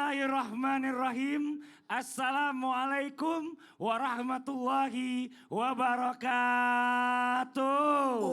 Bismillahirrahmanirrahim. Assalamualaikum warahmatullahi wabarakatuh.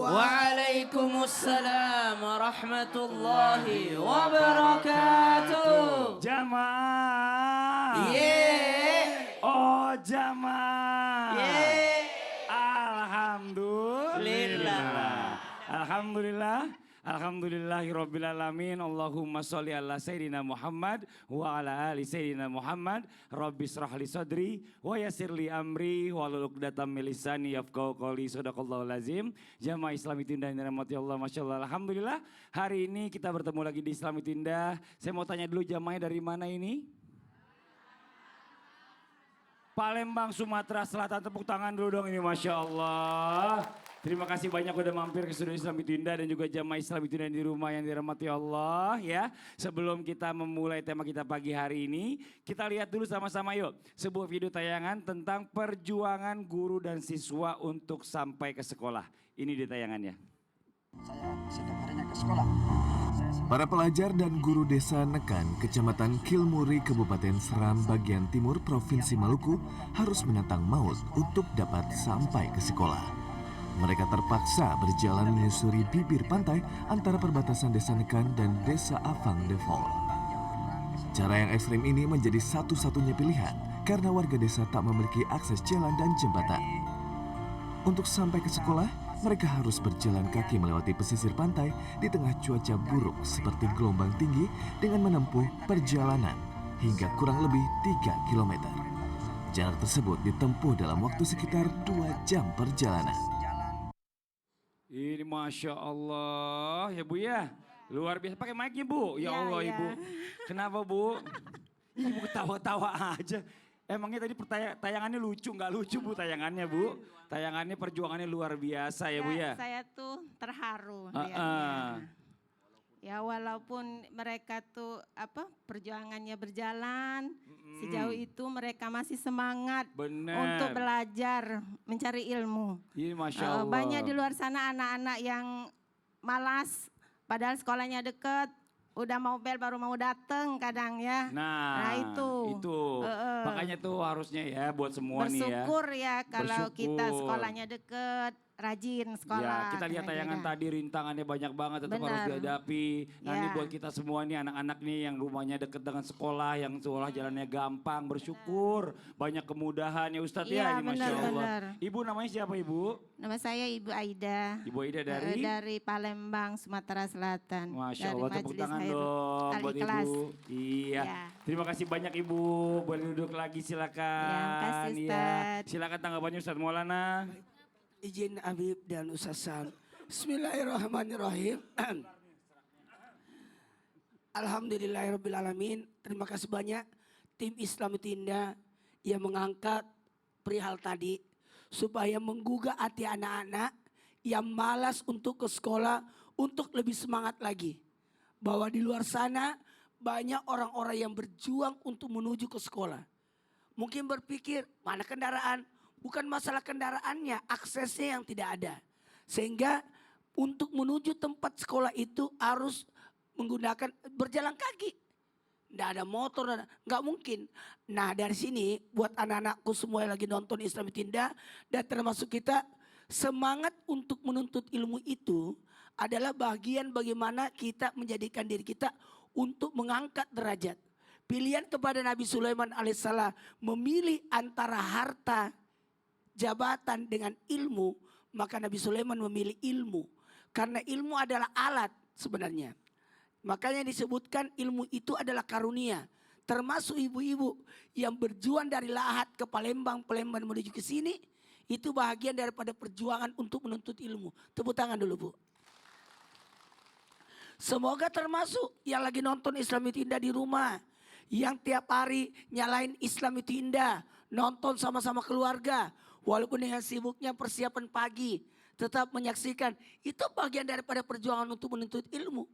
Waalaikumsalam warahmatullahi wabarakatuh. Jamaah. Yeay. Oh jamaah. Yeay. Alhamdulillah. Alhamdulillah. Alhamdulillahirrabbilalamin. Allahumma sholli ala Sayyidina Muhammad wa ala ali Sayyidina Muhammad. Rabbi srahli sadri wa yassirli amri wahlul 'uqdatam min lisani yafqahu qawli. Shadaqallahul azim. Jamaah Islam itu indah yang dirahmati Allah, masyaallah. Alhamdulillah hari ini kita bertemu lagi di Islam itu indah. Saya mau tanya dulu, jamaahnya dari mana ini? Palembang, Sumatera Selatan. Tepuk tangan dulu dong ini, Masya Allah. Terima kasih banyak udah mampir ke studio Islam itu indah dan juga jamaah Islam itu indah di rumah yang dirahmati Allah ya. Sebelum kita memulai tema kita pagi hari ini, kita lihat dulu sama-sama yuk. Sebuah video tayangan tentang perjuangan guru dan siswa untuk sampai ke sekolah. Ini di tayangannya. Saya setiap harinya ke sekolah. Para pelajar dan guru desa Nekan, Kecamatan Kilmuri, Kabupaten Seram, bagian timur Provinsi Maluku harus menantang maut untuk dapat sampai ke sekolah. Mereka terpaksa berjalan menyusuri bibir pantai antara perbatasan Desa Nekan dan Desa Afang Devol. Cara yang ekstrim ini menjadi satu-satunya pilihan karena warga desa tak memiliki akses jalan dan jembatan. Untuk sampai ke sekolah, mereka harus berjalan kaki melewati pesisir pantai di tengah cuaca buruk seperti gelombang tinggi dengan menempuh perjalanan hingga kurang lebih 3 km. Jarak tersebut ditempuh dalam waktu sekitar 2 jam perjalanan. Ini Masya Allah ya Bu ya. Luar biasa, pakai mic-nya Bu. Ya Allah ya. Ibu. Kenapa Bu? Ibu ketawa-tawa aja. Emangnya tadi tayangannya lucu, nggak lucu Bu tayangannya Bu? Tayangannya perjuangannya luar biasa ya Bu ya. Saya tuh terharu lihatnya. Ya walaupun mereka tuh perjuangannya berjalan, sejauh itu mereka masih semangat untuk belajar, mencari ilmu. Iya Masya Allah. Banyak di luar sana anak-anak yang malas, padahal sekolahnya deket. Udah mau bel baru mau dateng kadang ya. Nah itu. Makanya tuh harusnya ya buat semua nih ya. Bersyukur ya kalau kita sekolahnya deket, rajin sekolah. Ya kita lihat tayangan tadi rintangannya banyak banget tetap harus dihadapi. Nah ini buat kita semua nih anak-anak nih yang rumahnya deket dengan sekolah, yang sekolah jalannya gampang, bersyukur. Banyak kemudahan ya Ustadz ya ini Masya Allah. Ibu namanya siapa Ibu? Nama saya Ibu Aida. Ibu Aida dari? Dari Palembang, Sumatera Selatan. Masya Allah, tepuk tangan dong buat Al-Ikhlas. Ibu. Iya. Ya. Terima kasih banyak Ibu. Boleh duduk lagi silakan. Ya, kasih Ustaz. Silakan tanggapannya Ustaz Maulana. Izin Habib dan Ustaz Sam. Bismillahirrahmanirrahim. Alhamdulillahirrabbilalamin. Terima kasih banyak tim Islam itu indah yang mengangkat perihal tadi. Supaya menggugah hati anak-anak yang malas untuk ke sekolah untuk lebih semangat lagi. Bahwa di luar sana banyak orang-orang yang berjuang untuk menuju ke sekolah. Mungkin berpikir mana kendaraan, bukan masalah kendaraannya, aksesnya yang tidak ada. Sehingga untuk menuju tempat sekolah itu harus menggunakan berjalan kaki. Nggak ada motor, nggak mungkin. Nah dari sini buat anak-anakku semua yang lagi nonton Islam itu indah dan termasuk kita, semangat untuk menuntut ilmu itu adalah bagian bagaimana kita menjadikan diri kita untuk mengangkat derajat. Pilihan kepada Nabi Sulaiman alaihissalam memilih antara harta, jabatan dengan ilmu, maka Nabi Sulaiman memilih ilmu. Karena ilmu adalah alat sebenarnya. Makanya disebutkan ilmu itu adalah karunia. Termasuk ibu-ibu yang berjuang dari Lahat ke Palembang menuju ke sini. Itu bahagian daripada perjuangan untuk menuntut ilmu. Tepuk tangan dulu Bu. Semoga termasuk yang lagi nonton Islam itu indah di rumah. Yang tiap hari nyalain Islam itu indah. Nonton sama-sama keluarga. Walaupun dengan sibuknya persiapan pagi. Tetap menyaksikan. Itu bagian daripada perjuangan untuk menuntut ilmu.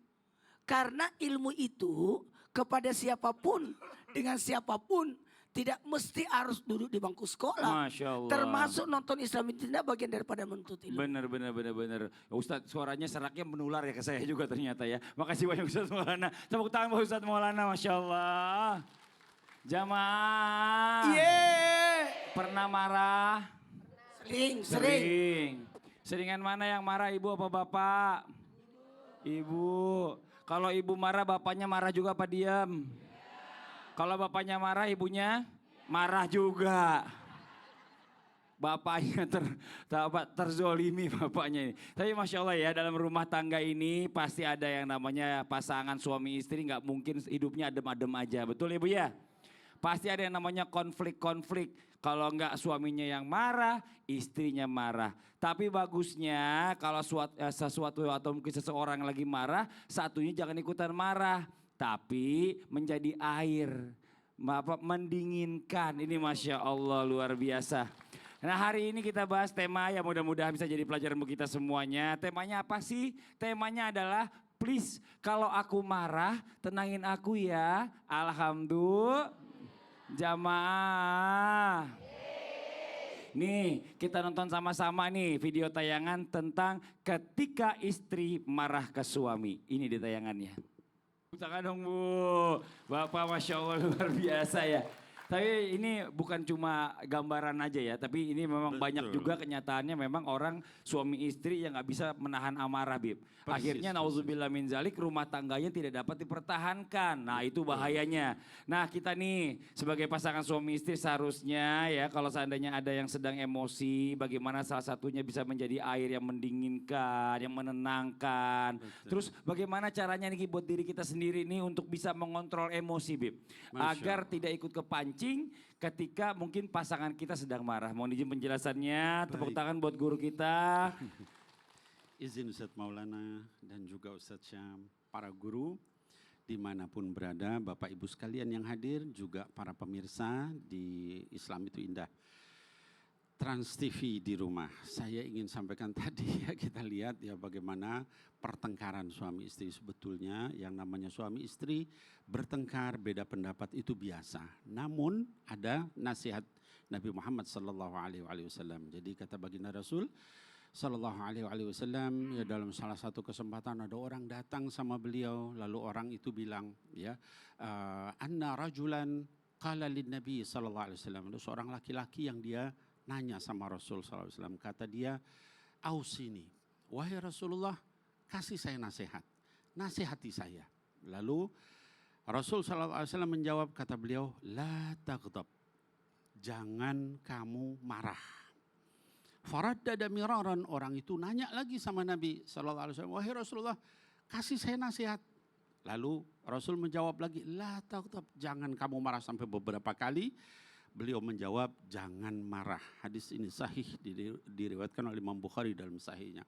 Karena ilmu itu kepada siapapun, dengan siapapun, tidak mesti harus duduk di bangku sekolah. Masya Allah. Termasuk nonton Islam itu bagian daripada menuntut ilmu. Benar. Ustadz suaranya seraknya menular ya ke saya juga ternyata ya. Makasih banyak Ustadz Maulana. Tepuk tangan buat Ustadz Maulana, Masya Allah. Jamaah. Pernah marah? Sering. Seringan mana yang marah, ibu apa bapak? Ibu. Kalau ibu marah, bapaknya marah juga apa diam? Kalau bapaknya marah, ibunya marah juga. Bapaknya terzolimi bapaknya ini. Tapi Masya Allah ya, dalam rumah tangga ini pasti ada yang namanya pasangan suami istri, nggak mungkin hidupnya adem-adem aja. Betul ibu ya? Pasti ada yang namanya konflik-konflik. Kalau enggak suaminya yang marah, istrinya marah. Tapi bagusnya kalau sesuatu atau mungkin seseorang lagi marah, satunya jangan ikutan marah. Tapi menjadi air, mendinginkan. Ini Masya Allah luar biasa. Nah hari ini kita bahas tema yang mudah-mudahan bisa jadi pelajaran buat kita semuanya. Temanya apa sih? Temanya adalah please kalau aku marah tenangin aku ya. Alhamdulillah. Jamaah. Nih kita nonton sama-sama nih video tayangan tentang ketika istri marah ke suami. Ini di tayangannya. Tangan dong Bu. Bapak Masya Allah luar biasa ya. Tapi ini bukan cuma gambaran aja ya, tapi ini memang banyak juga kenyataannya memang orang suami istri yang nggak bisa menahan amarah, Bib. Akhirnya nauzubillah min zalik rumah tangganya tidak dapat dipertahankan. Nah itu bahayanya. Nah kita nih sebagai pasangan suami istri seharusnya ya kalau seandainya ada yang sedang emosi, bagaimana salah satunya bisa menjadi air yang mendinginkan, yang menenangkan. Terus bagaimana caranya nih buat diri kita sendiri nih untuk bisa mengontrol emosi, Bib. Agar tidak ikut kepancing ketika mungkin pasangan kita sedang marah. Mohon izin penjelasannya, tepuk tangan buat guru kita. Izin Ustadz Maulana dan juga Ustadz Syam, para guru dimanapun berada, Bapak Ibu sekalian yang hadir, juga para pemirsa di Islam itu Indah. Trans TV di rumah, saya ingin sampaikan tadi ya kita lihat ya bagaimana pertengkaran suami istri sebetulnya yang namanya suami istri bertengkar beda pendapat itu biasa. Namun ada nasihat Nabi Muhammad sallallahu alaihi wasallam. Jadi kata baginda Rasul sallallahu alaihi wasallam ya dalam salah satu kesempatan ada orang datang sama beliau lalu orang itu bilang ya anna rajulan qala lin nabi sallallahu alaihi wasallam. Ada seorang laki-laki yang dia nanya sama Rasul SAW, kata dia, ausini, wahai Rasulullah, kasih saya nasihat, nasihati saya. Lalu Rasul SAW menjawab, kata beliau, la taghdab, jangan kamu marah. Faraddada miraran, orang itu nanya lagi sama Nabi SAW, wahai Rasulullah, kasih saya nasihat. Lalu Rasul menjawab lagi, la taghdab, jangan kamu marah sampai beberapa kali. Beliau menjawab, jangan marah. Hadis ini sahih, diriwayatkan oleh Imam Bukhari dalam sahihnya.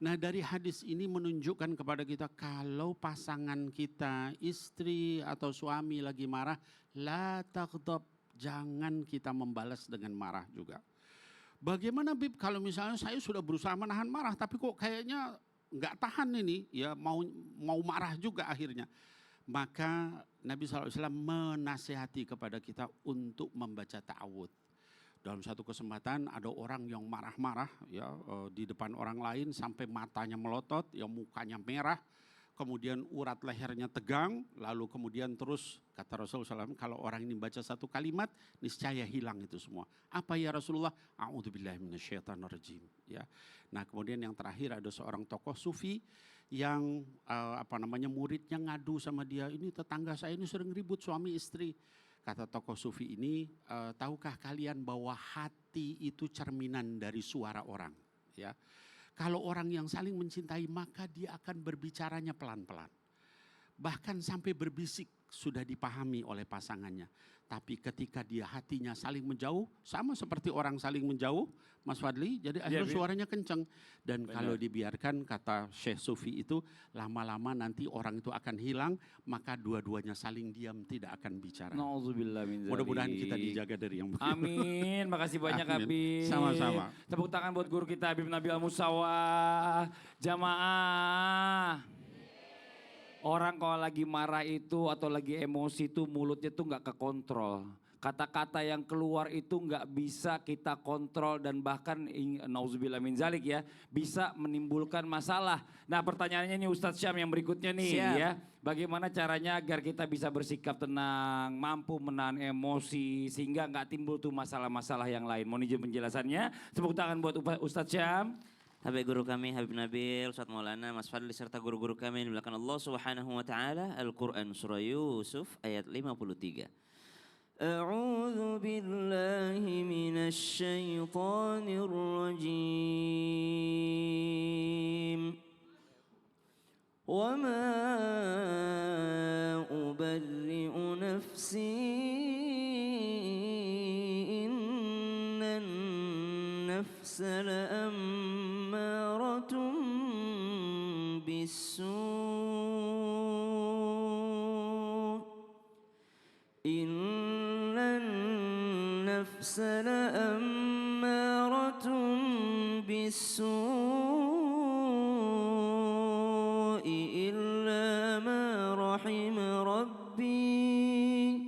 Nah dari hadis ini menunjukkan kepada kita kalau pasangan kita, istri atau suami lagi marah, la taghdab, jangan kita membalas dengan marah juga. Bagaimana Bib kalau misalnya saya sudah berusaha menahan marah tapi kok kayaknya nggak tahan ini, ya mau marah juga akhirnya. Maka Nabi SAW menasihati kepada kita untuk membaca ta'awud. Dalam satu kesempatan ada orang yang marah-marah ya di depan orang lain sampai matanya melotot, ya mukanya merah, kemudian urat lehernya tegang, lalu kemudian terus kata Rasulullah SAW, kalau orang ini baca satu kalimat niscaya hilang itu semua. Apa ya Rasulullah? A'udzubillahi minasyaitonirrajim. Ya. Nah kemudian yang terakhir ada seorang tokoh sufi yang muridnya ngadu sama dia, ini tetangga saya ini sering ribut suami istri. Kata tokoh sufi ini, tahukah kalian bahwa hati itu cerminan dari suara orang, ya. Kalau orang yang saling mencintai maka dia akan berbicaranya pelan-pelan. Bahkan sampai berbisik sudah dipahami oleh pasangannya. Tapi ketika dia hatinya saling menjauh, sama seperti orang saling menjauh, Mas Fadli, jadi akhirnya suaranya kencang. Dan kalau dibiarkan, kata Syekh Sufi itu, lama-lama nanti orang itu akan hilang, maka dua-duanya saling diam, tidak akan bicara. Mudah-mudahan kita dijaga dari yang begitu. Amin, makasih banyak Habib. Sama-sama. Tepuk tangan buat guru kita Habib Nabil Al-Musawah. Jamaah. Orang kalau lagi marah itu atau lagi emosi itu mulutnya tuh nggak kekontrol. Kata-kata yang keluar itu nggak bisa kita kontrol dan bahkan nauzubillah min zalik ya, bisa menimbulkan masalah. Nah pertanyaannya nih Ustadz Syam yang berikutnya nih Siap. ya. Bagaimana caranya agar kita bisa bersikap tenang, mampu menahan emosi sehingga nggak timbul tuh masalah-masalah yang lain. Mohon izin penjelasannya. Tepuk tangan buat Ustadz Syam. Habib guru kami Habib Nabil, Ustaz Maulana, Mas Fadli serta guru-guru kami yang dimuliakan Allah Subhanahu wa taala. Al-Qur'an surah Yusuf ayat 53. A'udzu billahi minasy syaithanir rajim. Wa ma ubarri'u nafsi innan nafsa la'ammaratun bisu' innan nafsa la'ammaratun bisu'i illa ma rahima rabbi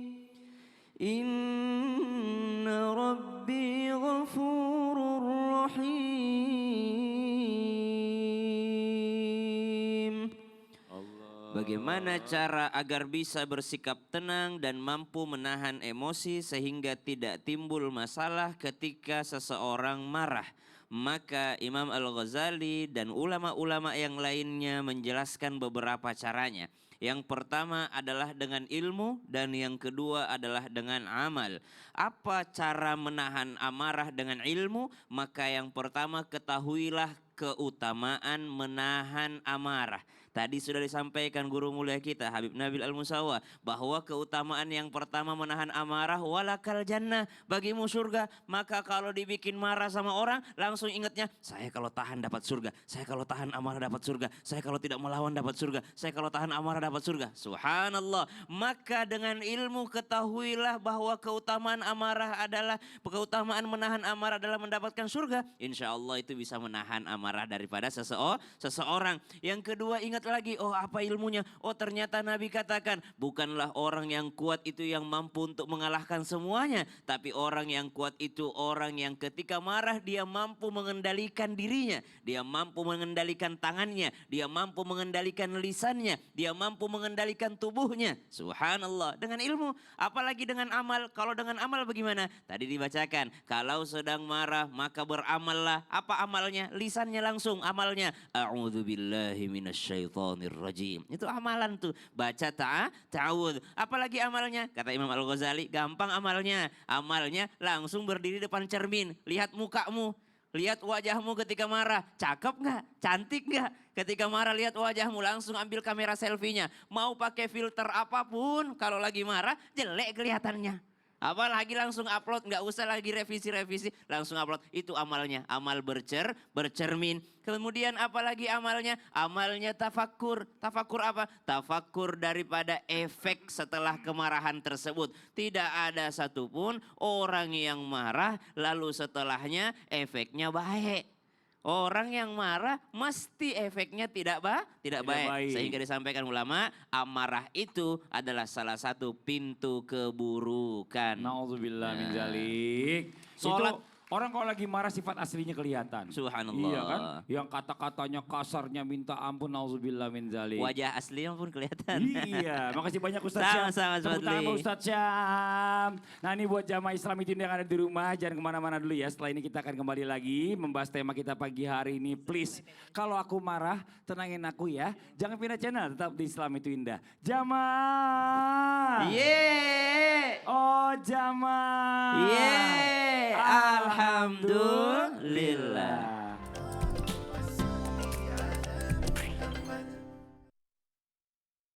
inna rabbi ghafurur rahim. Bagaimana cara agar bisa bersikap tenang dan mampu menahan emosi sehingga tidak timbul masalah ketika seseorang marah? Maka Imam Al-Ghazali dan ulama-ulama yang lainnya menjelaskan beberapa caranya. Yang pertama adalah dengan ilmu dan yang kedua adalah dengan amal. Apa cara menahan amarah dengan ilmu? Maka yang pertama ketahuilah keutamaan menahan amarah. Tadi sudah disampaikan guru mulia kita Habib Nabil Al-Musawa bahwa keutamaan yang pertama menahan amarah walakal jannah, bagimu surga. Maka kalau dibikin marah sama orang langsung ingatnya, saya kalau tahan dapat surga, saya kalau tahan amarah dapat surga, saya kalau tidak melawan dapat surga, saya kalau tahan amarah dapat surga. Subhanallah. Maka dengan ilmu ketahuilah bahwa keutamaan keutamaan menahan amarah adalah mendapatkan surga. Insya Allah itu bisa menahan amarah daripada seseorang. Yang kedua ingat lagi, oh apa ilmunya? Oh ternyata Nabi katakan, bukanlah orang yang kuat itu yang mampu untuk mengalahkan semuanya. Tapi orang yang kuat itu orang yang ketika marah dia mampu mengendalikan dirinya. Dia mampu mengendalikan tangannya. Dia mampu mengendalikan lisannya. Dia mampu mengendalikan tubuhnya. Subhanallah. Dengan ilmu, apalagi dengan amal. Kalau dengan amal bagaimana? Tadi dibacakan, kalau sedang marah maka beramallah. Apa amalnya? Lisannya langsung amalnya. A'udzubillahi minasyaitonir rajim. Itu amalan tuh. Baca ta'awudz. Apalagi amalnya? Kata Imam Al-Ghazali, gampang amalnya. Amalnya langsung berdiri depan cermin. Lihat mukamu. Lihat wajahmu ketika marah. Cakep nggak? Cantik nggak? Ketika marah lihat wajahmu, langsung ambil kamera selfie-nya. Mau pakai filter apapun, kalau lagi marah jelek kelihatannya. Apalagi langsung upload, nggak usah lagi revisi-revisi, langsung upload. Itu amalnya, amal bercermin. Kemudian apalagi amalnya? Amalnya tafakkur. Tafakkur apa? Tafakkur daripada efek setelah kemarahan tersebut. Tidak ada satupun orang yang marah lalu setelahnya efeknya baik. Orang yang marah mesti efeknya tidak baik. Sehingga disampaikan ulama, amarah itu adalah salah satu pintu keburukan. Nauzubillah min dzalik. Sholat. Itu orang kalau lagi marah sifat aslinya kelihatan. Subhanallah. Iya kan? Yang kata-katanya kasarnya minta ampun, nauzubillah min dzalik. Wajah aslinya pun kelihatan. Iya, makasih banyak Ustadz Syam. Sama-sama, Tepuk tangan Fadli. buat Ustadz Syam. Nah ini buat jamaah Islam itu yang ada di rumah, jangan kemana-mana dulu ya. Setelah ini kita akan kembali lagi membahas tema kita pagi hari ini. Please, kalau aku marah, tenangin aku ya. Jangan pindah channel, tetap di Islam itu indah. Jamaah. Yeay. Oh jamaah. Yeay. Alhamdulillah.